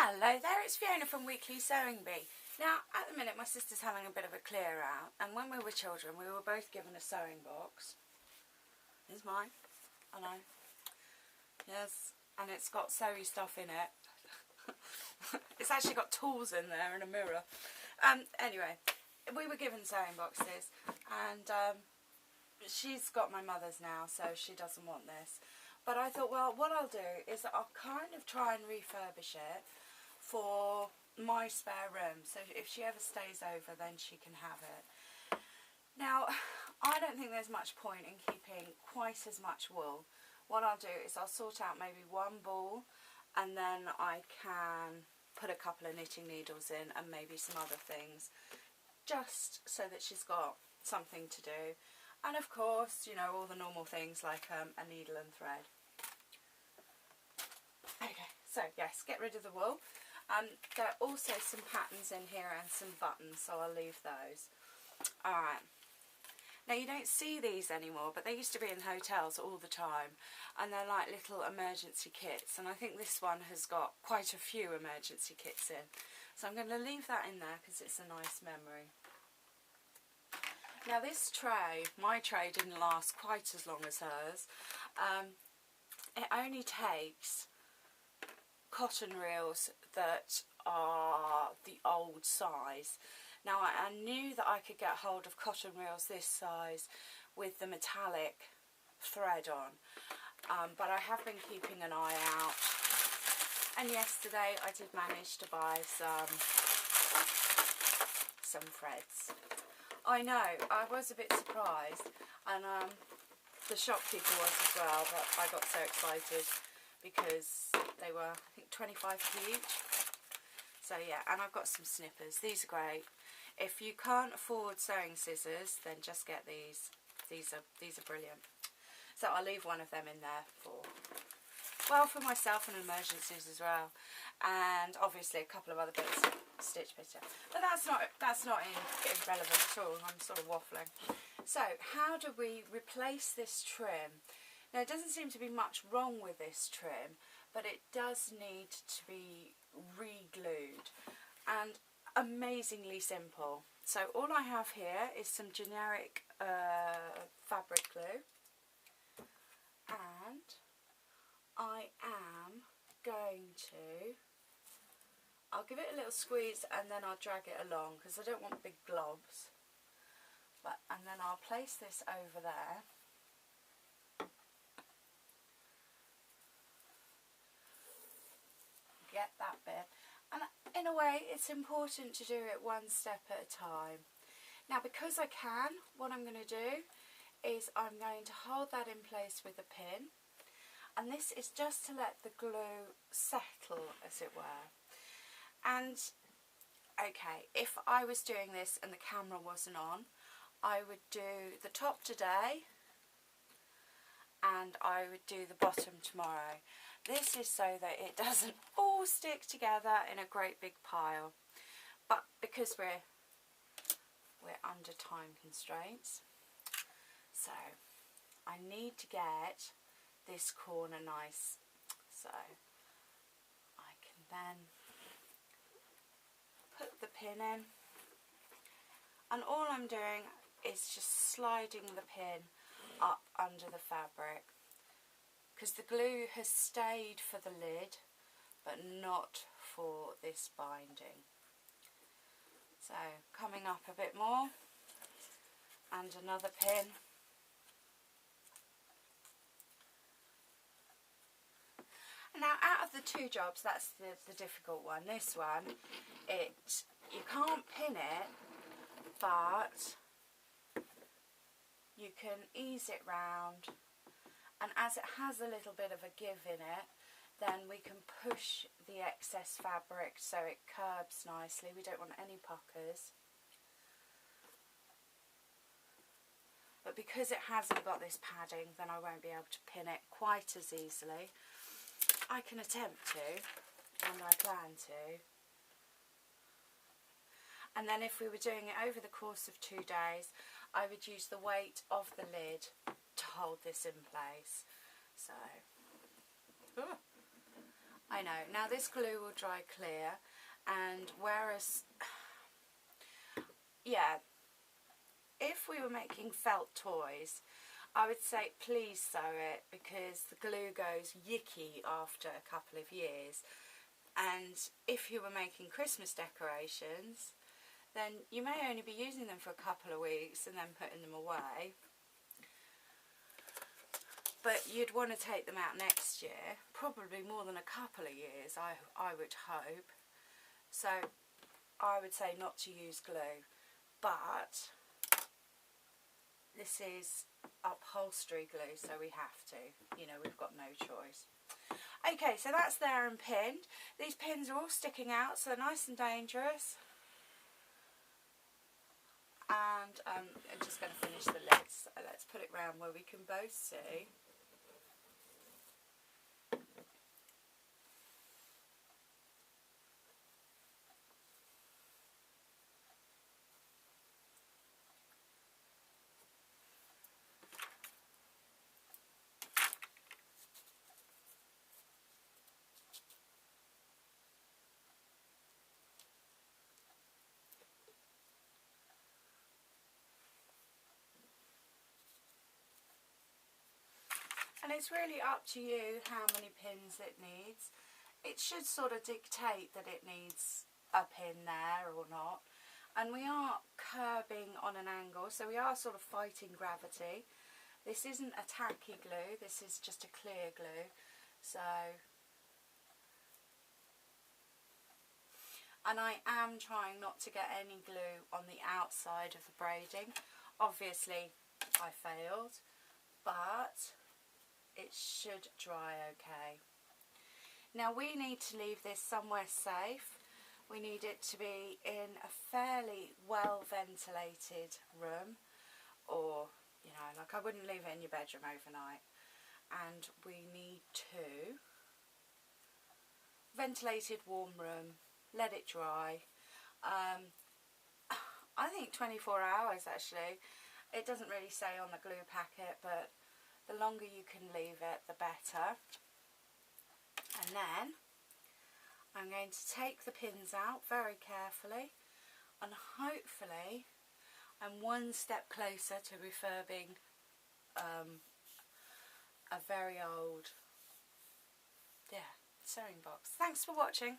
Hello there, it's Fiona from Weekly Sewing Bee. Now, at the minute my sister's having a bit of a clear out, and when we were children we were both given a sewing box. Here's mine, I know. Yes, and it's got sewy stuff in it. It's actually got tools in there and a mirror. Anyway, we were given sewing boxes, and she's got my mother's now, so she doesn't want this. But I thought, well, what I'll do is I'll kind of try and refurbish it for my spare room, so if she ever stays over then she can have it. Now, I don't think there's much point in keeping quite as much wool. What I'll do is I'll sort out maybe one ball, and then I can put a couple of knitting needles in and maybe some other things, just so that she's got something to do. And of course, you know, all the normal things like a needle and thread. Okay, so yes, get rid of the wool. There are also some patterns in here and some buttons, so I'll leave those. Alright. Now, you don't see these anymore, but they used to be in hotels all the time, and they're like little emergency kits, and I think this one has got quite a few emergency kits in. So I'm going to leave that in there because it's a nice memory. Now, this tray, my tray didn't last quite as long as hers. It only takes cotton reels that are the old size. Now, I knew that I could get hold of cotton reels this size with the metallic thread on, but I have been keeping an eye out, and yesterday I did manage to buy some threads. I know, I was a bit surprised, and the shopkeeper was as well, but I got so excited because they were, I think, 25p each. So yeah, and I've got some snippers. These are great. If you can't afford sewing scissors, then just get these. These are brilliant. So I'll leave one of them in there for myself and emergencies as well, and obviously a couple of other bits of stitch bitter. But that's not irrelevant at all. I'm sort of waffling. So how do we replace this trim? Now, it doesn't seem to be much wrong with this trim, but it does need to be re-glued, and amazingly simple. So all I have here is some generic fabric glue, and I am going to, I'll give it a little squeeze and then I'll drag it along because I don't want big globs. And then I'll place this over there. Get that bit, and in a way it's important to do it one step at a time. Now, because I can, what I'm going to do is I'm going to hold that in place with a pin, and this is just to let the glue settle, as it were. And okay, if I was doing this and the camera wasn't on, I would do the top today and I would do the bottom tomorrow. This is so that it doesn't all stick together in a great big pile. But because we're under time constraints, so I need to get this corner nice. So I can then put the pin in, and all I'm doing is just sliding the pin up under the fabric, because the glue has stayed for the lid but not for this binding. So coming up a bit more, and another pin, and now out of the two jobs, that's the difficult one. This one, you can't pin it, but you can ease it round, and as it has a little bit of a give in it, then we can push the excess fabric so it curbs nicely. We don't want any puckers. But because it hasn't got this padding, then I won't be able to pin it quite as easily. I can attempt to, and I plan to. And then if we were doing it over the course of 2 days, I would use the weight of the lid to hold this in place. So, I know. Now this glue will dry clear, and whereas, yeah, if we were making felt toys, I would say please sew it, because the glue goes yicky after a couple of years. And if you were making Christmas decorations, then you may only be using them for a couple of weeks and then putting them away. But you'd want to take them out next year, probably more than a couple of years, I would hope. So I would say not to use glue. But this is upholstery glue, so we have to. You know, we've got no choice. Okay, so that's there and pinned. These pins are all sticking out, so they're nice and dangerous. And I'm just going to finish the lids. So let's put it round where we can both see. And it's really up to you how many pins it needs. It should sort of dictate that it needs a pin there or not. And we are curbing on an angle, so we are sort of fighting gravity. This isn't a tacky glue, this is just a clear glue. So, and I am trying not to get any glue on the outside of the braiding. Obviously I failed, but it should dry okay. Now we need to leave this somewhere safe. We need it to be in a fairly well ventilated room, or, you know, like I wouldn't leave it in your bedroom overnight. And we need to ventilated warm room, let it dry. I think 24 hours actually. It doesn't really say on the glue packet, but the longer you can leave it, the better. And then I'm going to take the pins out very carefully, and hopefully I'm one step closer to refurbing a very old, sewing box. Thanks for watching.